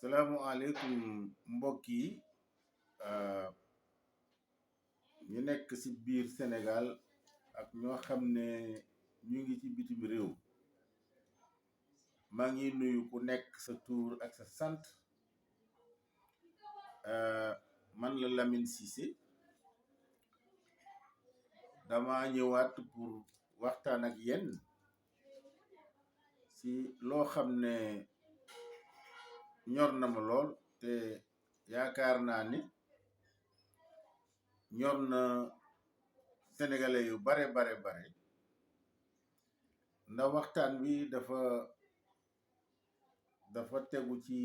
salaamualeykum mbokk yi ñu nekk ci biir Sénégal ak ñoo xam ne ñu ngi ci bitim réew maa ngi nuyu ku nekk sa tur ak sa sant. Man la Lamine Cissé dama ñëwaat pour waxtaan ak yéen ci loo xam ne ñor na ma lool te yaakaar naa ni ñor na sénégalais yu bare ndax waxtaan bi dafa tegu ci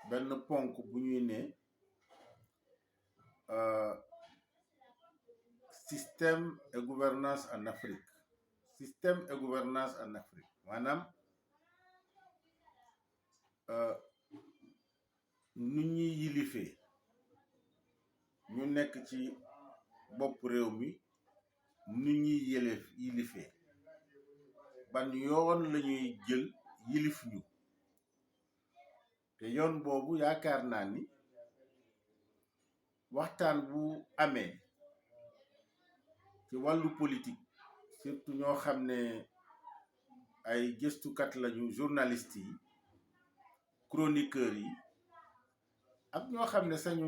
benn ponk bu ñuy ne système et gouvernance en Afrique maanaam nu ñuy yilifee ñu nekk ci bopp réew mi nu ñuy yilifee ban yoon lañuy jël yilif ñu te yoon boobu yaakaar naa ni waxtaan bu amee ci wàllu politique surtout ñoo xam ne ay gëstukat lañu, journalistes yi, chroniqueurs yi ak ñoo xam ne sax ñu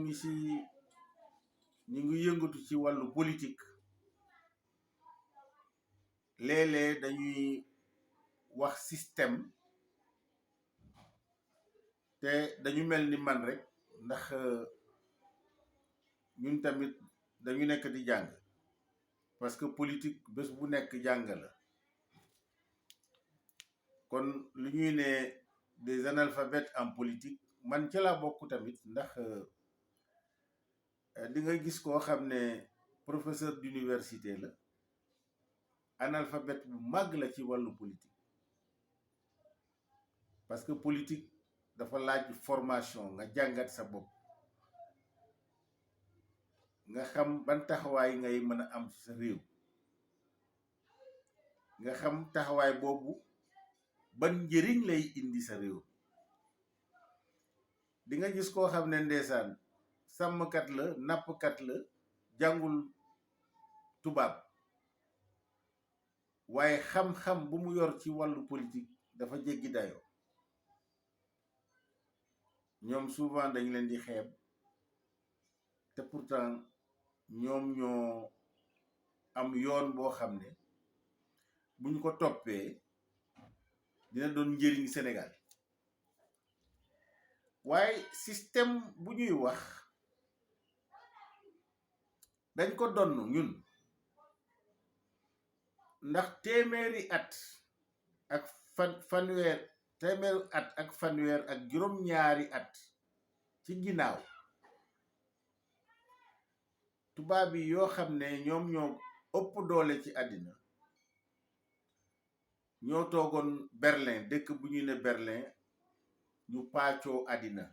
ngi yëngatu ci wàllu politique léeg-léeg dañuy wax système te dañu mel ni man rek ndax ñun tamit dañu nekk di jàng parce que politique bés bu nekk jàng la kon lu ñuy ne des analphabètes en politique man ca laa bokk tamit ndax di nga gis koo xam ne professeur d'université la analphabète bu màgg la ci wàllu politique parce que politique dafa laaj formation nga jàngat sa bopp nga xam ban taxawaay ngay mën a am ci sa réew nga xam taxawaay boobu ban njëriñ lay indi sa réew. di nga gis koo xam ne ndeysaan sàmmkat la nappkat la jàngul tubaab waaye xam-xam bu mu yor ci wàllu politique dafa jéggi dayoo ñoom souvent dañ leen di xeeb te pourtant ñoom ñoo am yoon boo xam ne bu ñu ko toppee dina doon njëriñ Sénégal waaye système bu ñuy wax dañ ko donn ñun ndax téeméeri at ak fanweer ak juróom-ñaari at ci ginnaaw tubaab yi yoo xam ne ñoom ñoo ëpp doole ci àddina ñoo toogoon Berlin dëkk bu ñu ne Berlin ñu paccoo àddina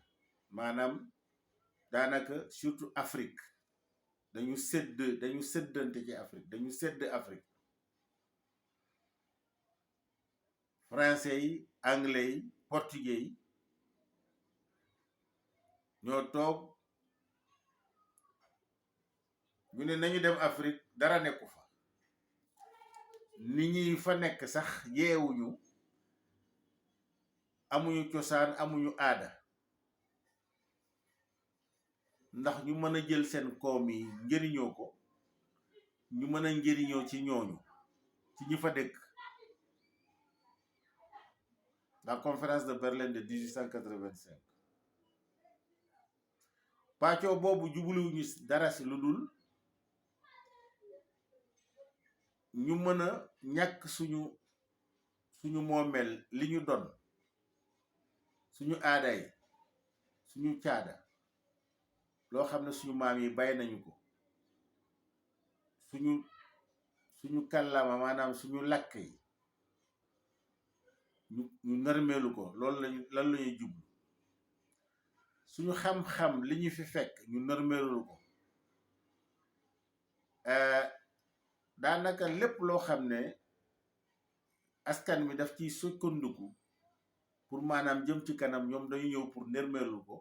maanaam daanaka surtout Afrique dañu séddante ci Afrique dañu sédd Afrique français yi anglais yi portugais yi ñoo toog ñu ne nañu dem Afrique dara nekku fa nit ñi fa nekk sax yeewuñu amuñu cosaan amuñu aada ndax ñu mën a jël seen koom yi njëriñoo ko ñu mën a njëriñoo ci ñooñu ci ñi fa dëkk. La conférence de Berlin de 1885 pàccoo boobu jubluwuñu dara si lu dul ñu mën a ñàkk suñu moomeel li ñu doon suñu aada yi suñu caada loo xam ne suñu maam yi bay nañu ko suñu kàllaama maanaam suñu làkk yi ñu nërmeelu ko loolu lan lañuy jublu suñu xam-xam li ñu fi fekk ñu nërmeelu ko daanaka lépp loo xam ne askan wi daf ciy sukkandiku pour maanaam jëm ci kanam ñoom dañu ñëw pour nërmeelu ko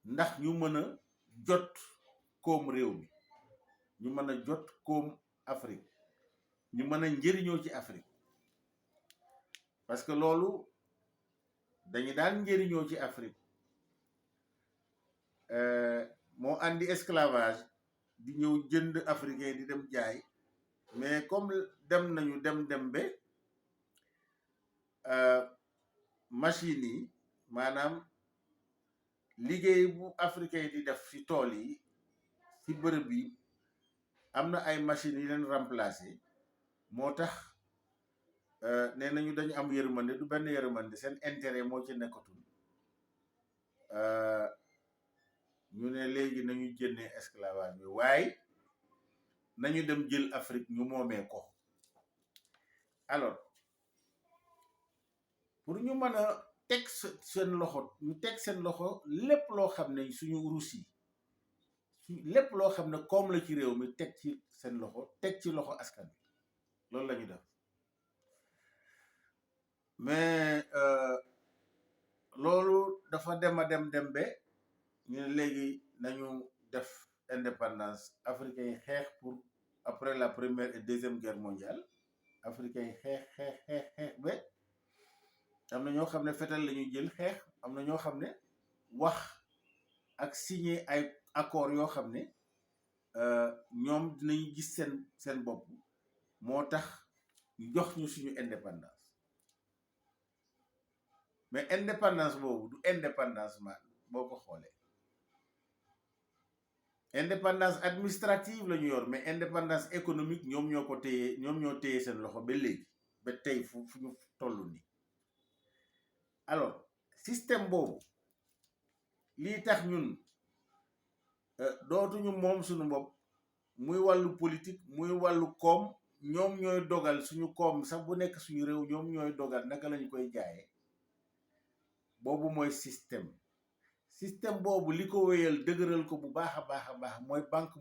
ndax ñu mën a jot koom réew mi ñu mën a jot koom Afrique ñu mën a njëriñoo ci Afrique parce que loolu dañu daan njëriñoo ci Afrique moo andi esclavage di ñëw jënd africain di dem jaay mais comme dem nañu dem ba machine yi maanaam liggéey bu africain di def ci tool yi ci bërëb yi am na ay machines yi leen remplacer moo tax nee nañu dañu am yërmande du benn yërmande seen intérêt moo ci nekkatul ñu ne léegi nañu jëndee esclavage bi waaye nañu dem jël Afrique ñu moomee ko alors pour ñu mën a teg seen loxo ñu teg seen loxo lépp loo xam ne suñu urus yi lépp loo xam ne koom la ci réew mi teg ci seen loxo teg ci loxo askan bi loolu la ñu def mais loolu dafa dem ba ñu ne léegi nañu def indépendance africain yi xeex pour après la première et deuxième guerre mondiale africain yi xeex ba am na ñoo xam ne fetal la ñuy jël xeex am na ñoo xam ne wax ak signer ay accord yoo xam ne ñoom dinañu gis seen bopp moo tax ñu jox ñu suñu indépendance mais indépendance boobu du indépendance ma boo ko xoolee indépendance administrative la ñu yor mais indépendance économique ñoom ñoo ko téye ñoom ñoo téye seen loxo ba léegi ba tey fu ñu toll nii alors système boobu lii tax ñun dootuñu moom suñu bopp muy wàllu politique muy wàllu koom ñoom ñooy dogal suñu koom sax bu nekk suñu réew ñoom ñooy dogal naka lañu koy jaayee boobu mooy système boobu li ko wéyal dëgëral ko bu baax a baax mooy banque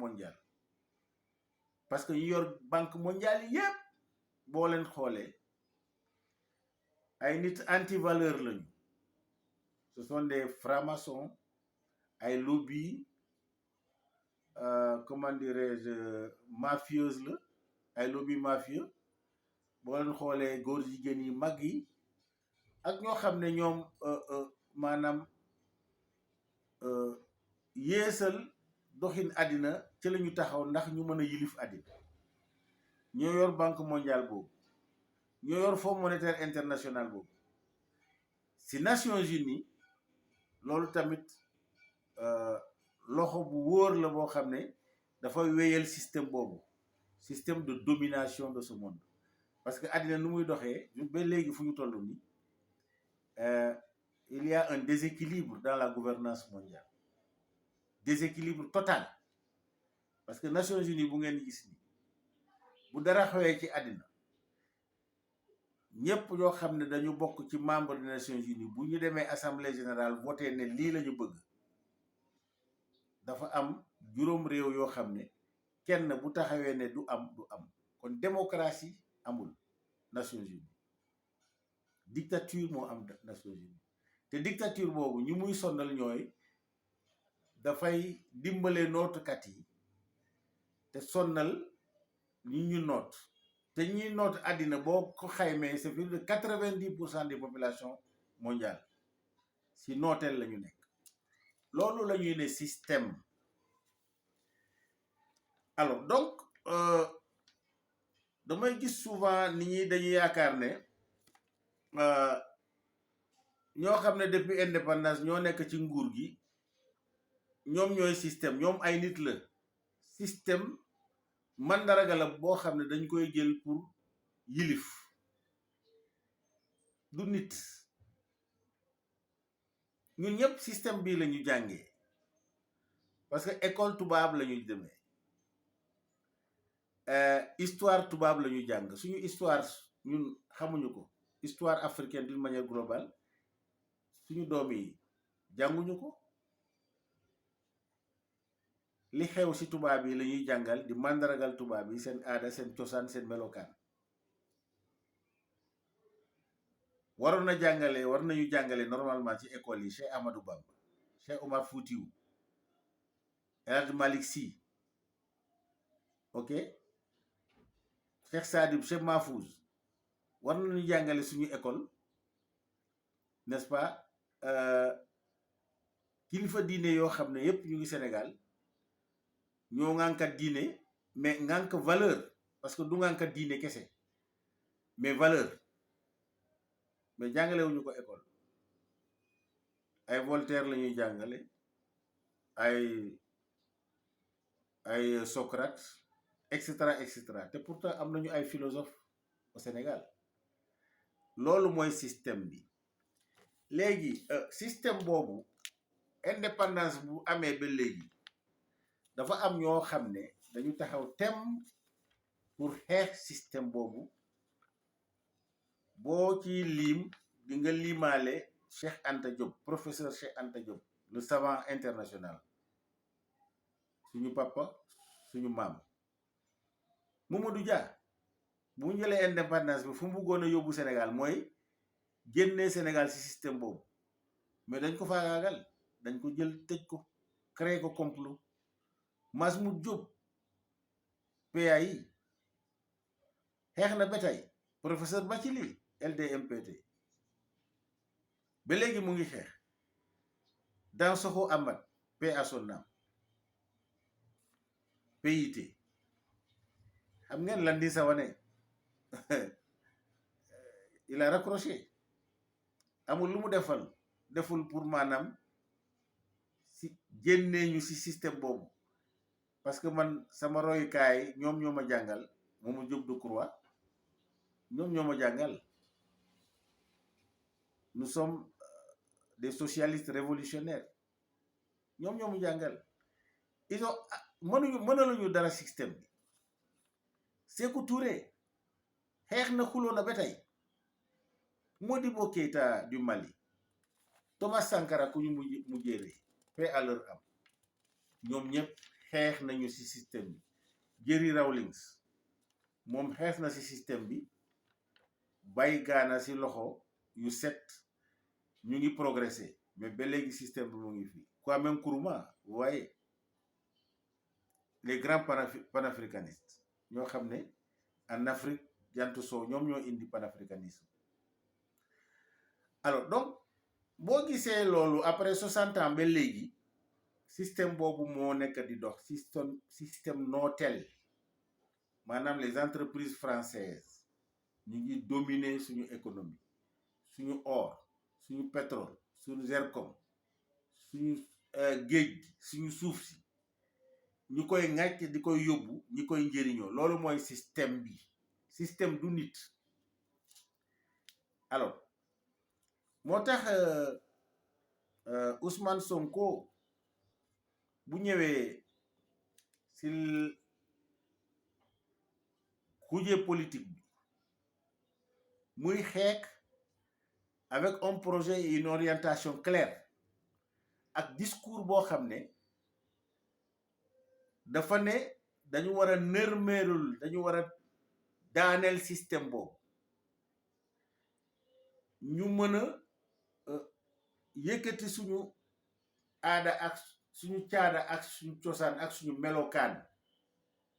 mondiale parce que ñu yor banque mondiale yépp boo leen xoolee ay nit anti-valeur lañu ce sont des francs-maçons ay lobby comment dirais-je mafieuse la ay lobby mafieux boo leen xoolee góor jigéen yi mag yi ak ñoo xam ne ñoom maanaam yéesal doxin àddina ci la ñu taxaw ndax ñu mën a yilif àddina ñoo yor banque mondiale boobu ñoo yor fonds monétaire international boobu si Nations Unies loolu tamit loxo bu wóor la boo xam ne dafay wéyal système boobu système de domination de ce monde parce que àddina nu muy doxee ba léegi fu ñu toll nii il y a un déséquilibre dans la gouvernance mondiale déséquilibre total parce que Nations Unies bu ngeen gis ni bu dara xewee ci àddina ñëpp ñoo xam ne dañu bokk ci membre des Nations Unies bu ñu demee assemblée générale voté ne lii la ñu bëgg dafa am juróom réew yoo xam ne kenn bu taxawee ne du am kon démocratie amul Nations Unies dictature moo am Nations Unies te dictature boobu ñu muy sondal ñooy dafay dimbale nootukat yi te sonnal ñu noot te ñuy noot àddina boo ko xaymee c'est plus de 90% des populations mondiales si nooteel la ñu nekk loolu la ñuy ne système alors donc damay gis souvent nit ñi dañuy yaakaar ne ñoo xam ne depuis indépendance ñoo nekk ci nguur gi ñoom ñooy système ñoom ay nit la système mandarga la boo xam ne dañ koy jël pour yilif du nit ñun ñëpp système bii la ñu jàngee parce que école tubaab la ñu demee histoire tubaab la ñu jàng suñu histoire ñun xamuñu ko histoire africaine d'une manière globale suñu doom yi jànguñu ko li xew ci tubaab yi la ñuy jàngal di màndargal tubaab yi seen aada seen cosaan seen melokaan war nañu jàngale normalement ci école yi Cheikh Amadou Bamba, Cheikh Omar Foutiou, El Hadj Malick Sy, ok, Cheikh Sadib, Cheikh Mahfouz, war nañu jàngale suñu école, n'est-ce pas, kilifa diine yoo xam ne yépp ñu ngi Sénégal ñoo ŋànkat diine mais ŋànk valeur, parce que du ŋànkat diine kese mais valeur, mais jàngalewuñu ko école. ay Voltaire la ñuy jàngale, ay Socrate, etc. etc. te pourtant am nañu ay philosophe au Sénégal. loolu mooy système bi. léegi système boobu indépendance bu amee ba léegi dafa am ñoo xam ne dañu taxaw tem pour xeex système boobu. boo ci lim di nga limaale Cheikh Anta Diop, professeur Cheikh Anta Diop, le savant international, suñu papa suñu maam. Mamadou Dia bu ñu jëlee indépendance bi fu mu bëggoon a yóbbu Sénégal mooy génnee Sénégal ci système boobu, mais dañ ko faagaagal, dañ ko jël tëj ko, créé ko complot. Masmoud Diop PAI xeex na ba tey, professeur Bathily LDMPT ba léegi mu ngi xeex. Dansokho Ahmad paix à son âme, PIT. xam ngeen Landing Savané il a raccroché, amul lu mu deful pour maanaam si génnee ñu si système boobu. parce que man sama royukaay ñoom ñoo ma jàngal, Mamadou Diop Decroix, ñoom ñoo ma jàngal. nous sommes des socialistes révolutionnaires, ñoom ñoo mu jàngal. ils ont mënaluñu dara système bi. Sékou Touré xeex na xuloo na ba tey. Modibo Keïta du Mali, Thomas Sankara ku ñu mujjee rey, paix à leur âme, ñoom ñëpp xeex nañu ci système bi. Jerry Rawlings moom xeex na ci système bi, bàyyi Gaana ci loxo yu set, ñu ngi progresser, mais ba léegi système bi mu ngi fi. Kwame Nkrumah, vous voyez, les grands panafricanistes ñoo xam ne en Afrique jantu soo ñoom ñoo indi panafricanisme. alors donc boo gisee loolu après 60 ans ba léegi système boobu moo nekk di dox, système nooteel. maanaam les entreprises françaises ñu ngi dominer suñu économie, suñu or, suñu pétrole, suñu zircon, suñu géej, suñu suuf si, ñu koy ŋàcc di koy yóbbu, ñi koy njëriñoo. loolu mooy système bi. système du nit. alors moo tax Ousmane Sonko bu ñëwee si kuje politique bi muy xeex avec un projet et une orientation claire, ak discours boo xam ne dafa ne dañu war a nërmeerul, dañu war a daaneel système boobu, ñu mën a yëkkati suñu aada ak suñu caada ak suñu cosaan ak suñu melokaan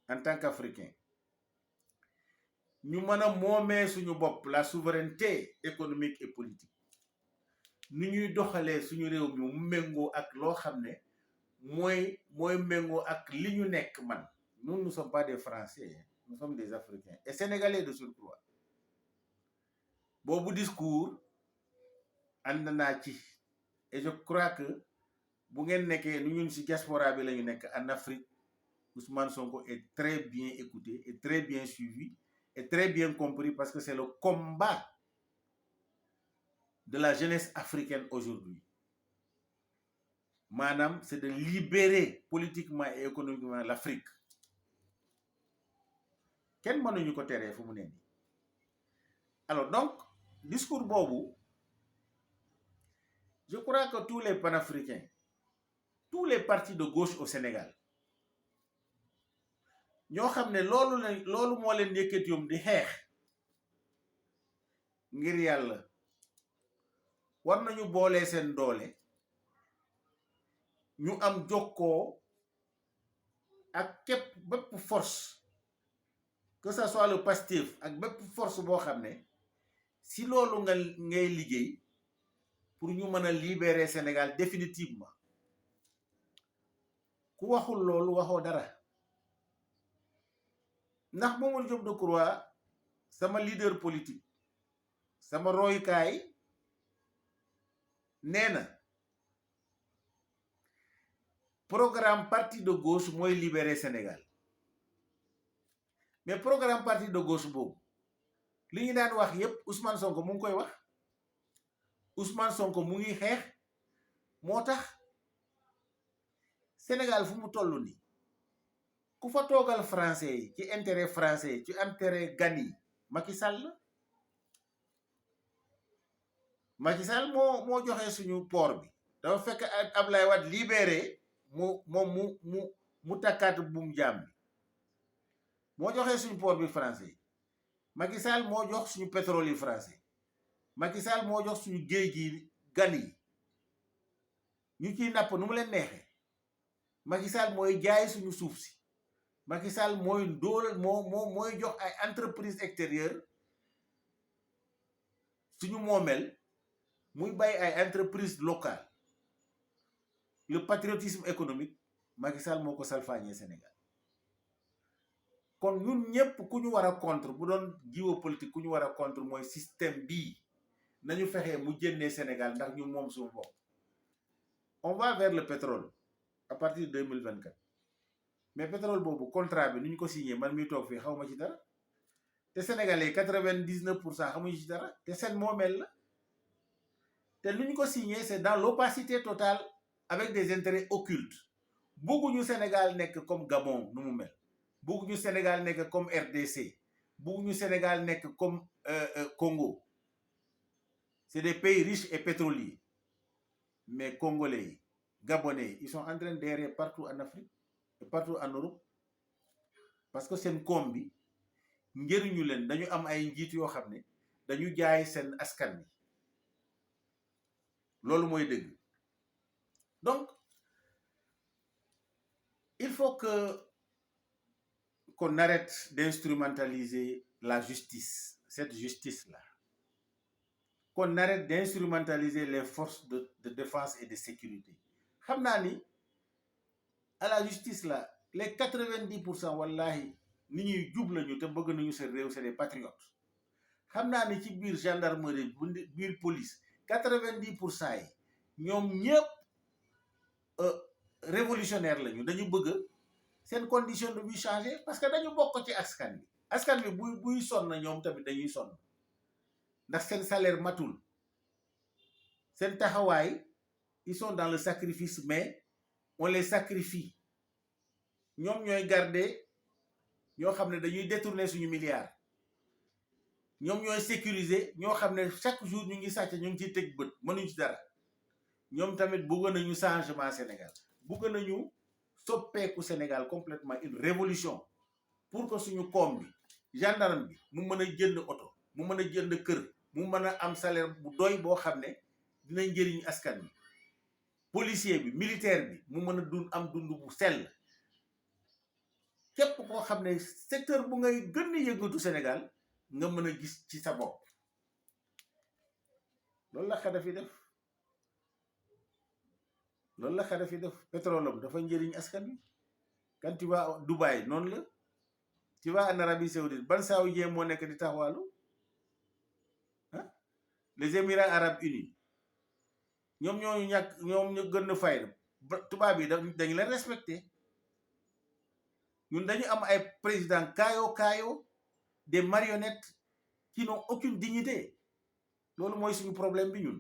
en tant qu'Africain. ñu mën a moomee suñu bopp, la souveraineté économique et politique. ni ñuy doxalee suñu réew mi mu méngoo ak loo xam ne mooy méngoo ak li ñu nekk man. nous ne sommes pas des Français, nous sommes des Africains et Sénégalais de surcroît. boobu discours ànd naa ci, et je crois que bu ngeen nekkee nu ñun ci diaspora bi la ñu nekk en Afrique, Ousmane Sonko est très bien écouté et très bien suivi et très bien compris, parce que c'est le combat de la jeunesse africaine aujourd'hui. maanaam c'est de libérer politiquement et économiquement l'Afrique. kenn mënuñu ko teree fu mu ne nii. alors donc discours boobu, je crois que tous les panafricains, tous les partis de gauche au Sénégal, ñoo xam ne loolu moo leen yëkkati yoom di xeex ngir yàlla war nañu boolee seen doole ñu am jokkoo ak képp bépp force que ça soit le Pastef ak bépp force boo xam ne si loolu ngay liggéey pour ñu mën a libérer Sénégal définitivement ku waxul loolu waxoo dara ndax Mamadou Diop Decroix sama leader politique sama royukaay nee na programme parti de gauche mooy libérer Sénégal mais programme parti de gauche boobu li ñu daan wax yépp Ousmane Sonko mu ngi koy wax Ousmane Sonko mu ngi xeex moo tax Sénégal fu mu toll nii ku fa toogal français yi ci intérêt français yi ci intérêt gan yi Macky Sall moo joxe suñu port bi dafa fekk Ablaye Wade libéré mu takkaat buum jaam bi moo joxe suñu port bi français yi Macky Sall moo jox suñu pétrole yi français Macky Sall moo jox suñu géej gi gan yi ñu ciy napp nu mu leen neexee Macky Sall mooy jaay suñu suuf si Macky Sall mooy doole mooy jox ay entreprise extérieure suñu moomeel muy bàyyi ay entreprise locale le patriotisme économique Macky Sall moo ko salfaañee Sénégal kon ñun ñëpp ku ñu war a contre bu doon géopolitique ku ñu war a contre mooy système bii nañu fexee mu génnee Sénégal ndax ñu moom suñu bopp on va vers le pétrole à partir de 2024 mais pétrole boobu contrat bi nu ñu ko signé man mi toog fii xaw ma ci dara te Sénégalais 99% xamuñu ci dara te seen moomeel la te lu ñu ko signé c'est dans l'opacité totale avec des intérêts occultes bëgguñu Sénégal nekk comme Gabon nu mu mel bëgguñu Sénégal nekk comme RDC bëgguñu Sénégal nekk comme Congo c'est des pays riches et pétroliers mais Congolais yi Gabonais ils sont en train d'errer partout en Afrique et partout en Europe parce que seen koom bi njëriñu leen dañu am ay njiit yoo xam ne dañu jaay seen askan bi loolu mooy dëgg donc il faut que qu'on arrête d'instrumentaliser la justice, cette justice-là. Qu'on arrête d'instrumentaliser les forces de défense et de sécurité. Xam naa ni à la justice là les 90% wallahi ni ñuy jub lañu te bëgg nañu seen réew c'est des patriotes xam naa ni ci biir gendarmerie biir police 90% yi ñoom ñëpp révolutionnaire lañu dañu bëgg seen condition de vie changer parce que dañu bokk ci askan bi buy sonn ñoom tamit dañuy sonn ndax seen salaire matul seen taxawaay ils sont dans le sacrifice mais on les sacrifie ñoom ñooy garder ñoo xam ne dañuy détourner suñu milliards ñoom ñooy sécuriser ñoo xam ne chaque jour ñu ngi sàcc ñu ngi ciy teg bët mënuñ ci dara ñoom tamit bëgg nañu changement Sénégal bëgg nañu soppeeku Sénégal complètement une révolution pour que suñu koom bi gendarme bi mu mën a jënd oto mu mën a jënd kër mu mën a am salaire bu doy boo xam ne dina njëriñ askan bi policier bi militaire bi mu mën a am dund bu sell képp koo xam ne secteur bu ngay gën a yëngatu Sénégal nga mën a gis ci sa bopp loolu la Kadhafi def pétrole am dafa njëriñ askan wi quand tu vas Dubaï noonu la tu vas en Arabie Saoudite ban saoudien moo nekk di taxawaalu les Émirats Arabes Unis ñoom ñu gën a fayda tubaab yi dañu leen respecté ñun dañu am ay président kaayo des marionnettes qui n'ont aucune dignité loolu mooy suñu problème bi ñun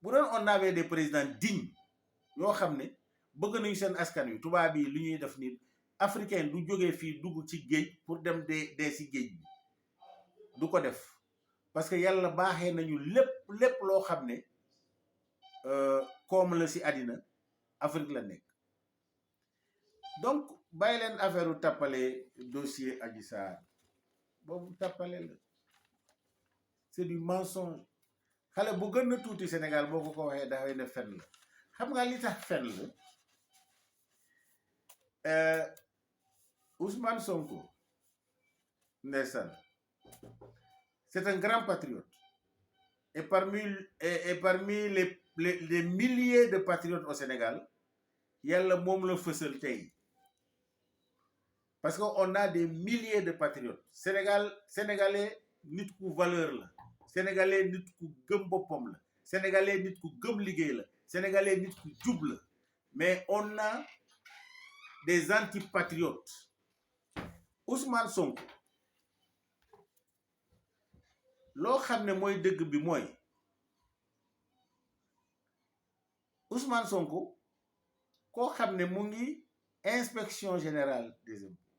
bu doon on avait des présidents dignes yoo xam ne bëgg nañu seen askan wi tubaab yi lu ñuy def ni africain du jógee fii dugg ci géej pour dem dee si géej bi du ko def parce que yàlla baaxee nañu lépp loo xam ne koom la si àddina Afrique la nekk donc bàyyi leen affaire u tàppale dossier Adji Sarr boobu tàppale la c'est du mensonge xale bu gën a tuuti Sénégal boo ko waxee dafay ne fen la xam nga li tax fen la Ousmane Sonko ndeysaan c'est un grand patriote et parmi les milliers de patriotes au Sénégal yàlla moom la fësal tey parce que on a des milliers de patriotes sénégalais nit ku valeur la sénégalais nit ku gëm boppam la sénégalais nit ku gëm liggéey la sénégalais nit ku jub la mais on a des antipatriotes. Ousmane Sonko loo xam ne mooy dëgg bi mooy Ousmane Sonko koo xam ne mu ngi inspection générale des impôts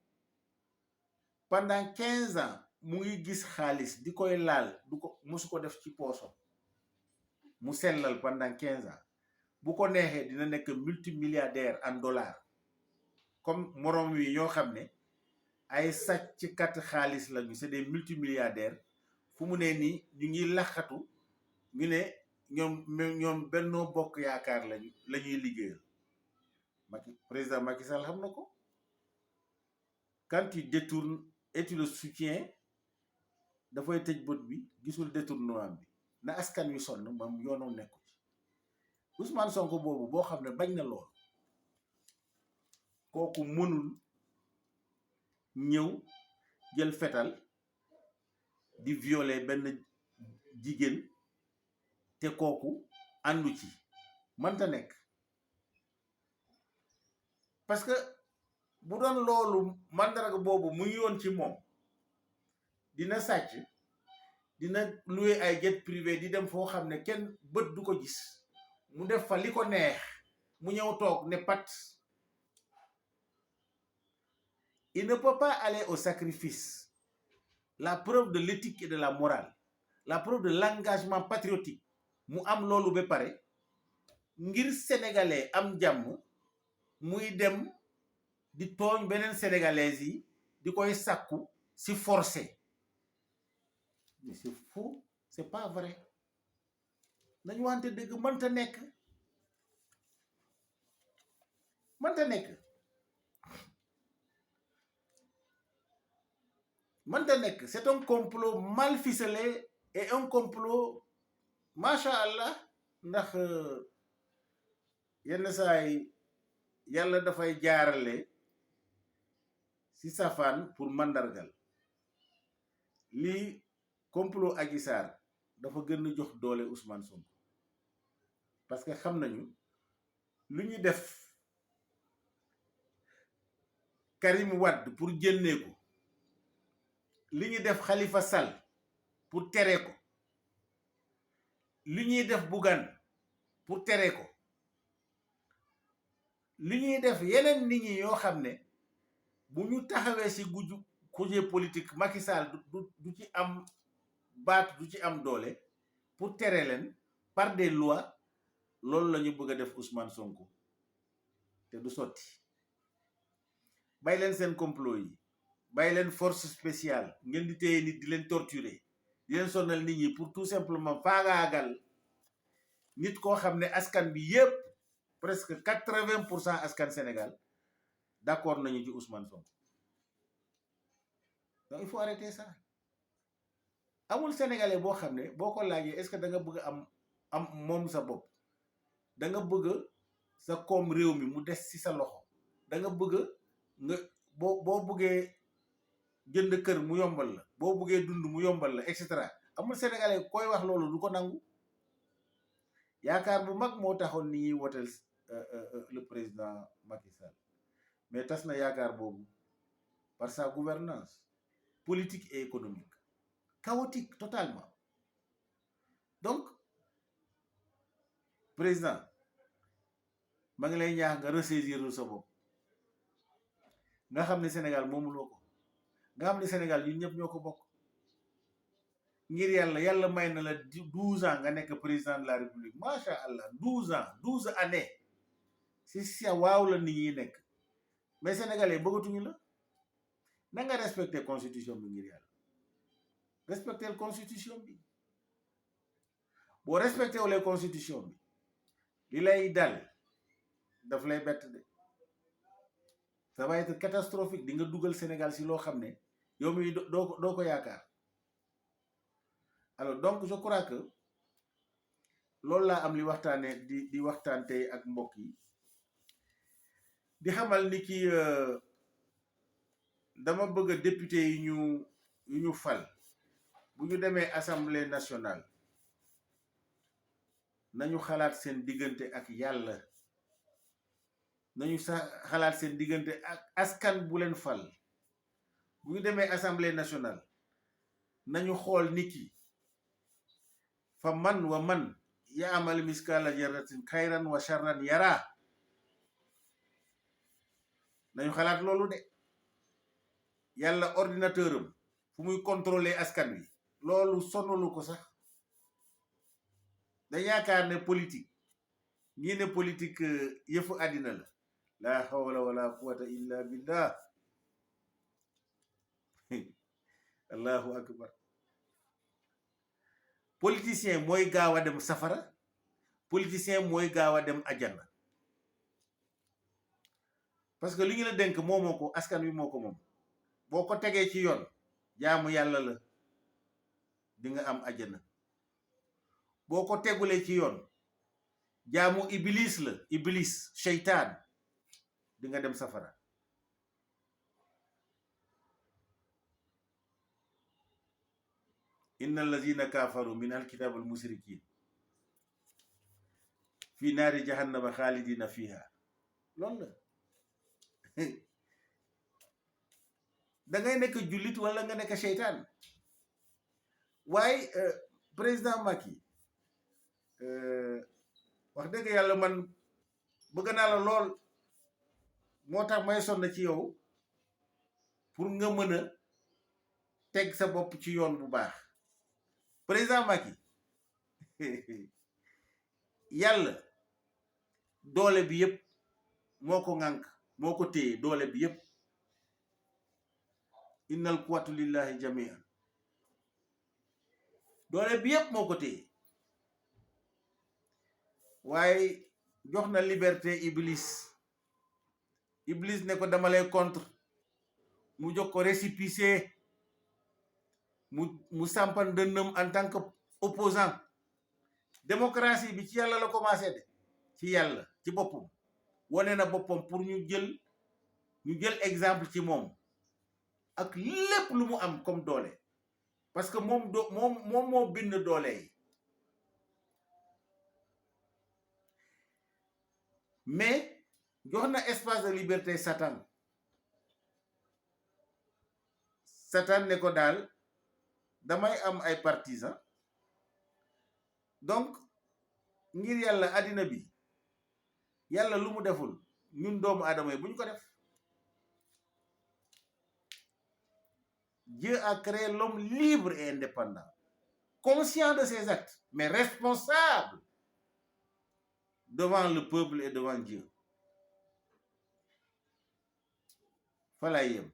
pendant 15 ans mu ngi gis xaalis di koy laal du ko musu ko def ci poosam mu sellal pendant 15 ans bu ko neexee dina nekk multimilliardaire en dollars comme morom wi ñoo xam ne ay sàcc kat xaalis lañu c'est des multimilliardaires fu mu ne nii ñu ngi laxatu ñu ne ñoom Benno Bokk Yaakaar la ñuy liggéeyal président Macky Sall xam na ko quand tu détournes et tu le soutiens dafay tëj bët bi gisul détournement bi na askan wi sonn moom yoonoo nekku ci Ousmane Sonko boobu boo xam ne bañ na lool kooku mënul ñëw jël fetal di violer benn jigéen te kooku àndu ci mënta nekk parce que bu doon loolu mandarga boobu mu ngi yoon ci moom dina sàcc dina louer ay jet privé di dem foo xam ne kenn bët du ko gis mu def fa li ko neex mu ñëw toog ne pat. Il ne peut pas aller au sacrifice. La preuve de l'éthique et de la morale, la preuve de l'engagement patriotique mu am loolu ba pare ngir sénégalais am jàmm muy dem di tooñ beneen sénégalais yi di koy sàkku si forcé mais c'est faux, c'est pas vrai. nañu wante dëgg mënta nekk c'est un complot mal ficelé et un complot macha allah ndax yenn saay yàlla dafay jaarale ci safaan pour mandargal lii complot Adji Sarr dafa gën a jox doole Ousmane Sonko parce que xam nañu lu ñu def Karim Wade pour jénnee ko li ñuy def Khalifa Sall pour tere ko li ñuy def Bougane pour tere ko li ñuy def yeneen nit ñi yoo xam ne bu ñu taxawee ci kuje politique Macky Sall du ci am baat du ci am doole pour tere leen par des lois loolu la ñu bëgg a def Ousmane Sonko te du sotti bàyyi leen seen complot yi bàyyi leen force spéciale ngeen di téye nit di leen torturer di leen sonal nit ñi pour tout simplement faagaagal nit koo xam ne askan bi yépp presque 80% askan Sénégal d'accord nañu ci Ousmane Sonko donc il faut arrêter ça amul sénégalais boo xam ne boo ko laajee est-ce que da nga bëgg am moom sa bopp da nga bëgg sa koom réew mi mu des ci sa loxo da nga bëgg nga boo bëggee jënd kër mu yombal la boo bëggee dund mu yombal la et cetera amul sénégalais koy wax loolu du ko nangu yaakaar bu mag moo taxoon ni ñuy woteel le président Macky Sall mais tas na yaakaar boobu par sa gouvernance politique et économique chaotique totalement. Donc président ma ngi lay ñaax nga ressaisir sa bopp nga xam ne Sénégal moomuloo ko nga xam ne Sénégal ñun ñëpp ñoo ko bokk ngir yàlla may na la 12 ans nga nekk président de la République macha allah 12 années si sa waaw la nit ñi nekk mais sénégalais bëggatuñu la na nga respecter constitution bi ngir yàlla respecter constitution bi boo respecté wu les constitution bi li lay dal daf lay bett de ça va être catastrophique di nga dugal Sénégal si loo xam ne yow mi doo ko yaakaar. Alors donc je crois que loolu laa am li waxtaane di waxtaan tey ak mbokk yi di xamal ni ki dama bëgg a député yi ñu fal bu ñu demee assemblée nationale nañu xalaat seen diggante ak yàlla, nañu xalaat seen diggante ak askan bu leen fal. bu ñu demee assemblée nationale nañu xool nit ki fa man wa man ya'mal miskala jarratin xayran wa sharran yara. nañu xalaat loolu de. yàlla ordinateur am fu muy contrôler askan wi loolu sonalu ko sax. da yaakaar ne politique ñi ne politique yëfu àddina la hawla wala quwwata illa billah. allahu akbar. politicien mooy gaaw a dem safara, politicien mooy gaaw a dem ajana. parce que li ñu la dénk moomoo ko, askan wi moo ko moom. boo ko tegee ci yoon jaamu yàlla la di nga am ajana. boo ko tegulee ci yoon jaamu iblis la, iblis seytaan, di nga dem safara. inna allazina kafaru min alkitab almusrikin fi naari jahannama xaalidina fiha. loolu la. da ngay nekk jullit wala nga nekk seytaan. waaye président Macky wax dëgg yàlla man bëgg naa la lool, moo tax may sonn ci yow pour nga mën a teg sa bopp ci yoon bu baax. président Macky yàlla doole bi yëpp moo ko ŋànk, moo ko téye, doole bi yëpp. innal quwwata lillahi jami'an. doole bi yëpp moo ko téye. waaye jox na liberté iblis. iblis ne ko dama lay contre, mu jox ko récépissé, mu sampan dënnam en tant que opposant. démocratie bi ci yàlla la commencé de, ci yàlla ci boppam wane na boppam pour ñu jël exemple ci moom ak lépp lu mu am comme doole, parce que moom moo bind doole yi. mais jox na espace de liberté Satan. Satan ne ko daal damay am ay partisans, donc ngir yàlla àddina bi yàlla lu mu deful ñun doomu aadama yi bu ñu ko def. Dieu a créé l'homme libre et indépendant, conscient de ses actes, mais responsable devant le peuple et devant Dieu. fa lay yem.